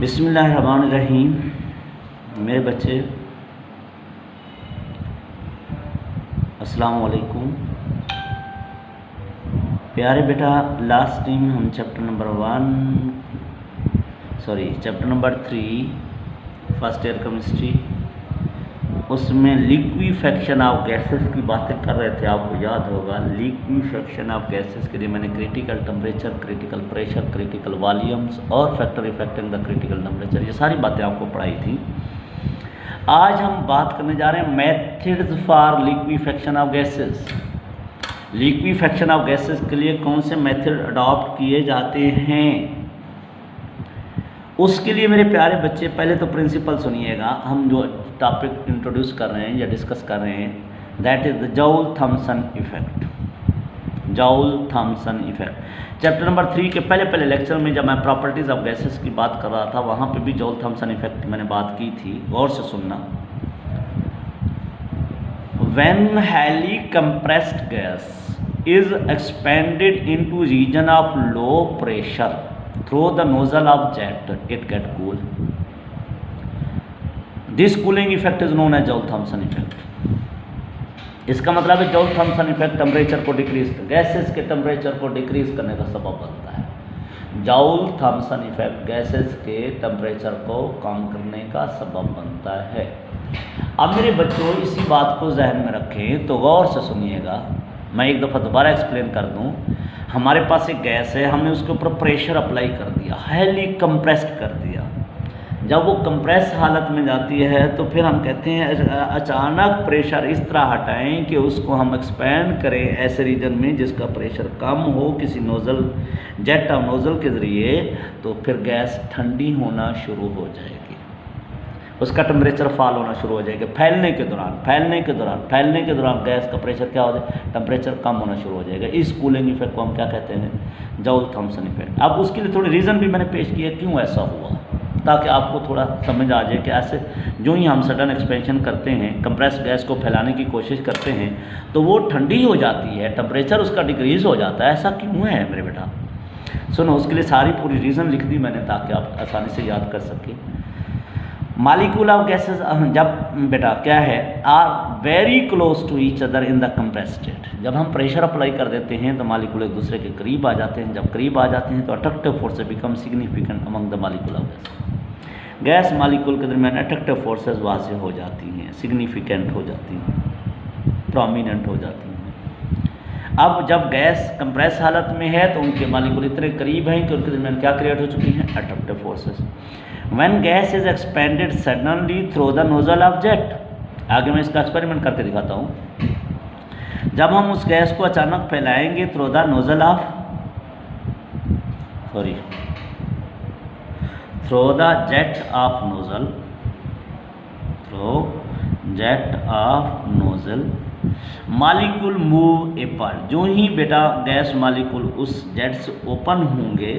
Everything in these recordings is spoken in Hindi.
बिस्मिल्लाहिर्रहमानिर्रहीम। मेरे बच्चे अस्सलाम वालेकुम। प्यारे बेटा, लास्ट टाइम हम chapter number 3 first year chemistry उसमें लिक्विफेक्शन ऑफ गैसेस की बातें कर रहे थे। आपको याद होगा, लिक्विफेक्शन ऑफ गैसेस के लिए मैंने critical temperature, critical pressure, critical volumes और factor affecting the critical temperature, ये सारी बातें आपको पढ़ाई थी। आज हम बात करने जा रहे हैं methods for liquefaction of gases. Liquefaction of gases के लिए कौन से मेथड अडॉप्ट किए जाते हैं, उसके लिए मेरे प्यारे बच्चे पहले तो प्रिंसिपल सुनिएगा। हम जो टॉपिक इंट्रोड्यूस कर रहे हैं या डिस्कस कर रहे हैं, that is the Joule Thomson effect. Joule Thomson effect chapter number 3 के पहले लेक्चर में जब मैं प्रॉपर्टीज ऑफ गैसेस की बात कर रहा था, वहाँ पे भी जॉउल-थॉम्सन इफेक्ट मैंने बात की थी। गौर से सुनना। When highly compressed gas is expanded into region of low pressure through the nozzle of jet, it get cool. This cooling effect is known as Joule-Thomson effect। इसका मतलब है Joule-Thomson effect टेम्परेचर को डिक्रीज, गैसेस के टेम्परेचर को डिक्रीज करने का सबब बनता है। Joule-Thomson effect गैसेस के टेम्परेचर को कम करने का सबब बनता है। अब मेरे बच्चों इसी बात को जहन में रखें तो गौर से सुनिएगा। मैं एक दफ़ा दोबारा एक्सप्लेन कर दूं। हमारे पास एक गैस है, हमने उसके ऊपर प्रेशर अप्लाई कर दिया, हाईली कंप्रेस्ड कर दिया। जब वो कंप्रेस हालत में जाती है तो फिर हम कहते हैं अचानक प्रेशर इस तरह हटाएं कि उसको हम एक्सपैंड करें ऐसे रीजन में जिसका प्रेशर कम हो, किसी नोज़ल, जेट ऑफ नोज़ल के ज़रिए, तो फिर गैस ठंडी होना शुरू हो जाएगी, उसका टेम्परेचर फॉल होना शुरू हो जाएगा। फैलने के दौरान गैस का प्रेशर क्या हो जाए, टेम्परेचर कम होना शुरू हो जाएगा। इस कूलिंग इफेक्ट को हम क्या कहते हैं, जॉउल-थॉम्सन इफेक्ट। अब उसके लिए थोड़ी रीज़न भी मैंने पेश किया क्यों ऐसा हुआ, ताकि आपको थोड़ा समझ आ जाए कि ऐसे जो ही हम सडन एक्सपेंशन करते हैं, कंप्रेस्ड गैस को फैलाने की कोशिश करते हैं तो वो ठंडी हो जाती है, टेम्परेचर उसका डिक्रीज़ हो जाता है। ऐसा क्यों है मेरे बेटा, सुनो। उसके लिए सारी पूरी रीज़न लिख दी मैंने ताकि आप आसानी से याद कर सकें। मालिक्यूल ऑफ गैसेस जब बेटा क्या है, are very close to each other in the compressed state. जब हम प्रेशर अप्लाई कर देते हैं तो मालिक्यूल एक दूसरे के करीब आ जाते हैं। जब करीब आ जाते हैं तो attractive force become significant among the molecule of gas. Gas molecule के दरमियान अट्रैक्टिव फोर्सेस वाज़ेह हो जाती हैं, सिग्निफिकेंट हो जाती हैं, प्रोमिनेंट हो जाती हैं। अब जब गैस कंप्रेस हालत में है तो उनके मालिक्यूल इतने करीब हैं कि उनके दरमियान क्या क्रिएट हो चुकी हैं, attractive forces. When gas is expanded suddenly through the nozzle of jet, आगे मैं इसका एक्सपेरिमेंट करके दिखाता हूँ। जब हम उस गैस को अचानक फैलाएंगे through the nozzle of through the jet of nozzle, through jet of nozzle, molecule move apart. जो ही बेटा गैस मालिक्यूल उस जेट से ओपन होंगे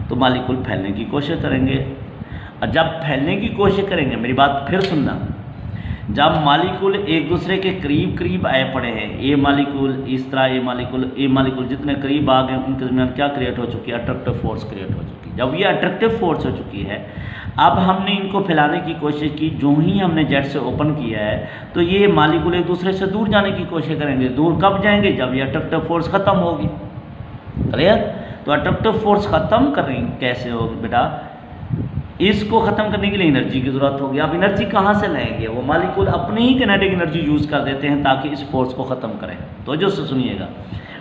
तो मालिक्यूल फैलने की कोशिश करेंगे। और जब फैलने की कोशिश करेंगे, मेरी बात फिर सुनना, जब मालिक्यूल एक दूसरे के करीब आए पड़े हैं, ये मालिक्यूल इस तरह, ये मालिक्यूल जितने करीब आ गए उनके दरमियान क्या क्रिएट हो चुकी है, अट्रैक्टिव फोर्स क्रिएट हो चुकी है। जब ये अट्रैक्टिव फोर्स हो चुकी है, अब हमने इनको फैलाने की कोशिश की। जो ही हमने जेट से ओपन किया है तो ये मालिक्यूल एक दूसरे से दूर जाने की कोशिश करेंगे। दूर कब जाएंगे, जब ये अट्रैक्टिव फोर्स ख़त्म होगी। क्लियर? तो अट्रैक्टिव फोर्स ख़त्म करेंगे कैसे होगी बेटा, इसको ख़त्म करने के लिए एनर्जी की ज़रूरत होगी। अब एनर्जी कहाँ से लाएंगे, वो मालिक्यूल अपनी ही किनेटिक एनर्जी यूज़ कर देते हैं ताकि इस फोर्स को ख़त्म करें। तो जो सुनिएगा,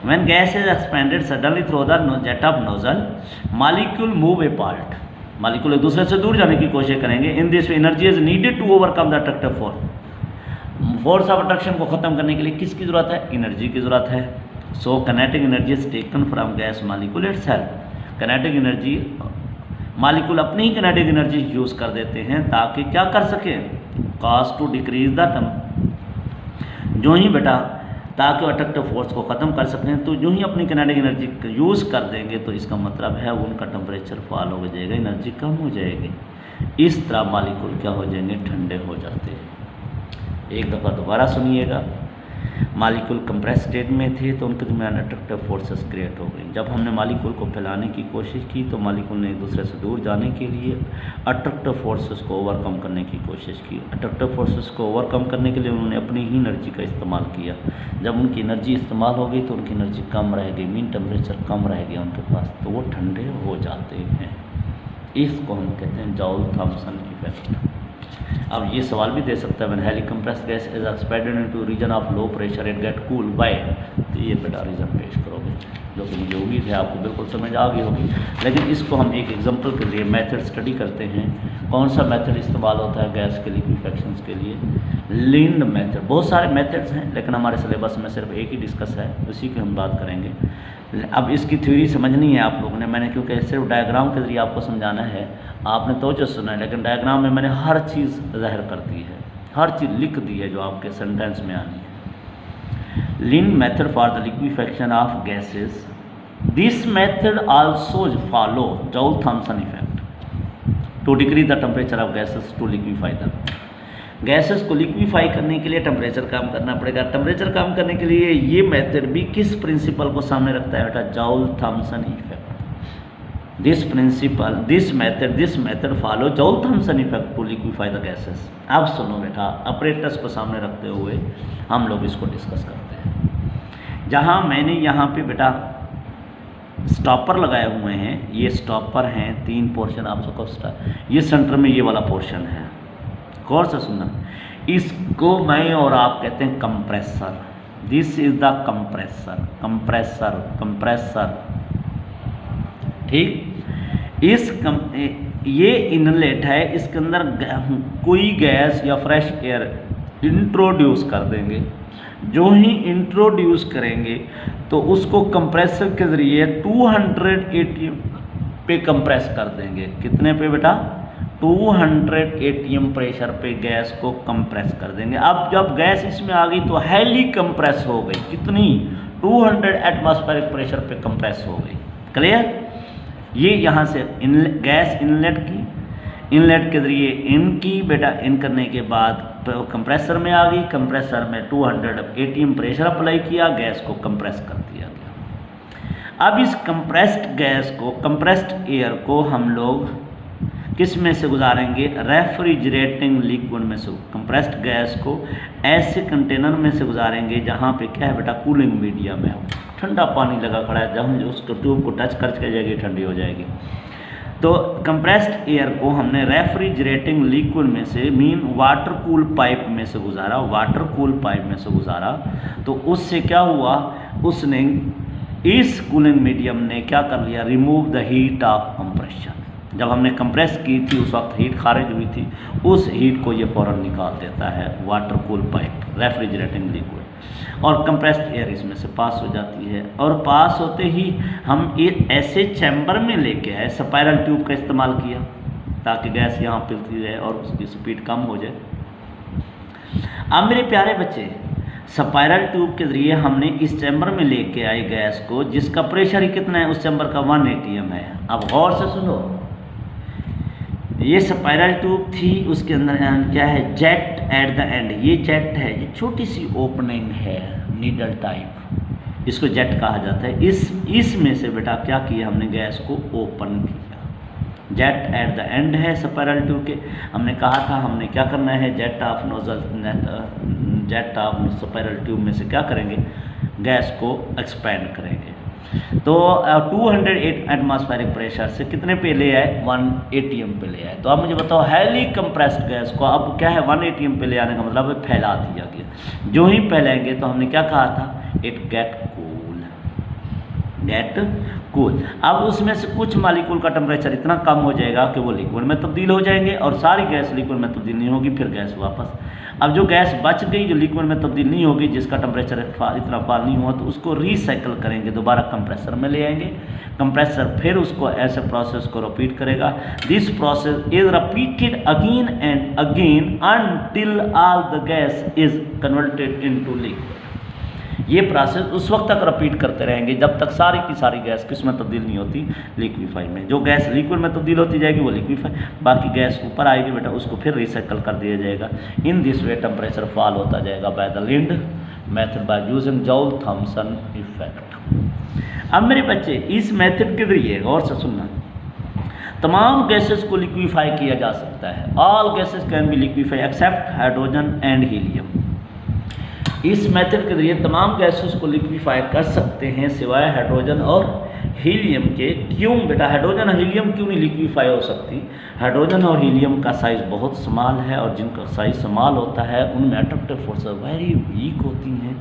when gas is expanded suddenly through the jet of nozzle, molecule move apart. Molecule एक दूसरे से दूर जाने की कोशिश करेंगे। In this energy is needed to overcome the attractive force. Force of attraction को ख़त्म करने के लिए किसकी ज़रूरत है, एनर्जी की ज़रूरत है। So kinetic energy is taken from gas molecule itself. Kinetic energy molecule अपनी ही किनेटिक एनर्जी यूज़ कर देते हैं ताकि क्या कर सकें, कॉज टू डिक्रीज द जो ही बेटा, ताकि अट्रैक्टिव फोर्स को ख़त्म कर सकें। तो जो ही अपनी किनेटिक एनर्जी यूज़ कर देंगे तो इसका मतलब है उनका टेम्परेचर फॉल हो जाएगा, एनर्जी कम हो जाएगी। इस तरह मालिक्यूल क्या हो जाएंगे, ठंडे हो जाते हैं। एक दफ़ा दोबारा सुनिएगा। मालिक्यूल कंप्रेस स्टेट में थे तो उनके दरमियान अट्रैक्टिव फोर्सेस क्रिएट हो गई। जब हमने मालिक्यूल को फैलाने की कोशिश की तो मालिक्यूल ने एक दूसरे से दूर जाने के लिए अट्रैक्टिव फोर्सेस को ओवरकम करने की कोशिश की। अट्रैक्टिव फोर्सेस को ओवरकम करने के लिए उन्होंने अपनी ही एनर्जी का इस्तेमाल किया। जब उनकी एनर्जी इस्तेमाल हो गई तो उनकी एनर्जी कम रह गई, मीन टेम्परेचर कम रह गया उनके पास, तो वो ठंडे हो जाते हैं। इसको हम कहते हैं जॉउल-थॉम्सन इफेक्ट। अब ये सवाल भी दे सकता है, when highly compressed gas is expanded into region of low pressure it get cool by, तो ये बेटा रीजन पेश करोगे, जो कि मुझे उम्मीद है आपको बिल्कुल समझ आ गई होगी। लेकिन इसको हम एक एग्जांपल के लिए मेथड स्टडी करते हैं। कौन सा मेथड इस्तेमाल होता है गैस के लिक्विफैक्शंस के लिए? लिंड मेथड। बहुत सारे मेथड्स हैं लेकिन हमारे सिलेबस में सिर्फ एक ही डिस्कस है, उसी की हम बात करेंगे। अब इसकी थ्योरी समझनी है आप लोगों ने, मैंने क्योंकि सिर्फ डायग्राम के जरिए आपको समझाना है। आपने तो जो सुना है, लेकिन डायग्राम में मैंने हर चीज़ ज़ाहिर कर दी है, हर चीज़ लिख दी है जो आपके सेंटेंस में आनी है। Linde method for the liquefaction of gases, this method also follow Joule Thomson effect to decrease the temperature of gases to liquefy the. Gases को लिक्विफाई करने के लिए टेम्परेचर कम करना पड़ेगा। टेम्परेचर कम करने के लिए ये मेथड भी किस प्रिंसिपल को सामने रखता है बेटा? Joule Thomson effect. This method follow Joule Thomson effect to liquefy the gases. अब सुनो बेटा, अपरेटस को सामने रखते हुए हम लोग इसको डिस्कस करते हैं। जहाँ मैंने यहाँ पे बेटा स्टॉपर लगाए हुए हैं, ये स्टॉपर हैं, 3 पोर्शन आप सबको, ये सेंटर में ये वाला पोर्शन है, गौर से सुनना। इसको मैं और आप कहते हैं compressor. This is the compressor, ठीक। ये इनलेट है, इसके अंदर कोई गैस या फ्रेश एयर इंट्रोड्यूस कर देंगे। जो ही इंट्रोड्यूस करेंगे तो उसको कंप्रेसर के ज़रिए 280 पे कंप्रेस कर देंगे। कितने पे बेटा? 200 ATM प्रेशर पे गैस को कंप्रेस कर देंगे। अब जब गैस इसमें आ गई तो हाईली कंप्रेस हो गई। कितनी? 200 एटमॉस्फेरिक प्रेशर पे कंप्रेस हो गई। क्लियर? ये यहाँ से गैस इनलेट के जरिए इन की बेटा, इन करने के बाद कंप्रेसर में आ गई। कंप्रेसर में 200 ATM प्रेशर अप्लाई किया, गैस को कंप्रेस कर दिया गया। अब इस कंप्रेस्ड एयर को हम लोग किस में से गुजारेंगे? रेफ्रिजरेटिंग लिक्विड में से। कंप्रेस्ड गैस को ऐसे कंटेनर में से गुजारेंगे जहाँ पे क्या है बेटा? कूलिंग मीडियम है, ठंडा पानी लगा खड़ा है, जब उसको ट्यूब को टच कर जाएगी ठंडी हो जाएगी। तो कंप्रेस्ड एयर को हमने रेफ्रिजरेटिंग लिक्विड में से मीन वाटर कूल पाइप में से गुजारा। तो उससे क्या हुआ? उसने इस कूलिंग मीडियम ने क्या कर लिया? Remove the heat of compression. जब हमने कंप्रेस की थी उस वक्त हीट खारिज हुई थी, उस हीट को ये फ़ौरन निकाल देता है water cool pipe, refrigerating liquid, और कंप्रेस्ड एयर इसमें से पास हो जाती है। और पास होते ही हम एक ऐसे चैम्बर में लेके आए, स्पाइरल ट्यूब का इस्तेमाल किया ताकि गैस यहाँ पिलती रहे और उसकी स्पीड कम हो जाए। अब मेरे प्यारे बच्चे, स्पाइरल ट्यूब के ज़रिए हमने इस चैम्बर में लेके आए गैस को, जिसका प्रेशर ही कितना है? उस चैम्बर का 1 ATM है। अब गौर से सुनो, ये स्पाइरल ट्यूब थी, उसके अंदर क्या है? Jet at the end. ये जेट है, ये छोटी सी ओपनिंग है, नीडल टाइप, इसको जेट कहा जाता है। इसमें से बेटा क्या किया हमने? गैस को ओपन किया। जेट एट द एंड है स्पाइरल ट्यूब के। हमने कहा था हमने क्या करना है? जेट ऑफ स्पाइरल ट्यूब में से क्या करेंगे? गैस को एक्सपेंड करेंगे। तो 208 एटमॉस्फेरिक प्रेशर से कितने पे ले आए? 1 ATM पे ले आए। तो अब मुझे बताओ, हाईली कंप्रेस्ड गैस को अब क्या है? 1 ATM पे ले आने का मतलब है फैला दिया गया। जो ही फैलाएंगे तो हमने क्या कहा था? It get cool. अब उसमें से कुछ मालिक्यूल का टेम्परेचर इतना कम हो जाएगा कि वो लिक्विड में तब्दील हो जाएंगे और सारी गैस लिक्विड में तब्दील नहीं होगी, फिर गैस वापस। अब जो गैस बच गई, जो लिक्विड में तब्दील नहीं होगी, जिसका टेम्परेचर इतना फॉल नहीं हुआ, तो उसको रिसाइकल करेंगे, दोबारा कंप्रेसर में ले आएंगे। कंप्रेसर फिर उसको ऐसे प्रोसेस को रिपीट करेगा। This process is repeated again and again until all the gas is converted into liquid. ये प्रोसेस उस वक्त तक रिपीट करते रहेंगे जब तक सारी की सारी गैस किस में तब्दील नहीं होती? लिक्विफाई में। जो गैस लिक्विड में तब्दील होती जाएगी वो लिक्विफाई, बाकी गैस ऊपर आएगी बेटा, उसको फिर रिसाइकल कर दिया जाएगा। In this way temperature fall होता जाएगा by the Linde method by using Joule Thomson effect. अब मेरे बच्चे इस मेथड के जरिए गौर से सुनना, तमाम गैसेस को लिक्विफाई किया जा सकता है। All gases can be liquify except hydrogen and helium. इस मेथड के जरिए तमाम गैसेस को लिक्विफाई कर सकते हैं सिवाय हाइड्रोजन और हीलियम के। क्यों बेटा हाइड्रोजन और हीलियम क्यों नहीं लिक्विफाई हो सकती? हाइड्रोजन और हीलियम का साइज़ बहुत स्मॉल है, और जिनका साइज़ स्मॉल होता है उनमें अट्रैक्टिव फोर्स वेरी वीक होती हैं।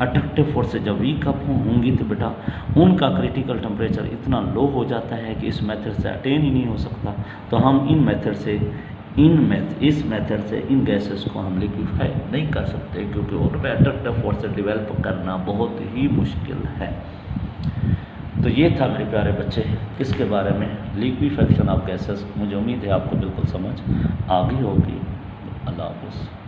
अट्रैक्टिव फोर्स जब वीक अप होंगी तो बेटा उनका क्रिटिकल टेम्परेचर इतना लो हो जाता है कि इस मेथड से अटेन ही नहीं हो सकता। तो हम इस मेथड से इन गैसेस को हम लिक्विफाई नहीं कर सकते, क्योंकि उनमें अट्रैक्टिव फोर्स डेवलप करना बहुत ही मुश्किल है। तो ये था मेरे प्यारे बच्चे इसके बारे में लिक्विफेक्शन ऑफ गैसेस। मुझे उम्मीद है आपको बिल्कुल समझ आ गई होगी। अल्लाह हाफ़िज़।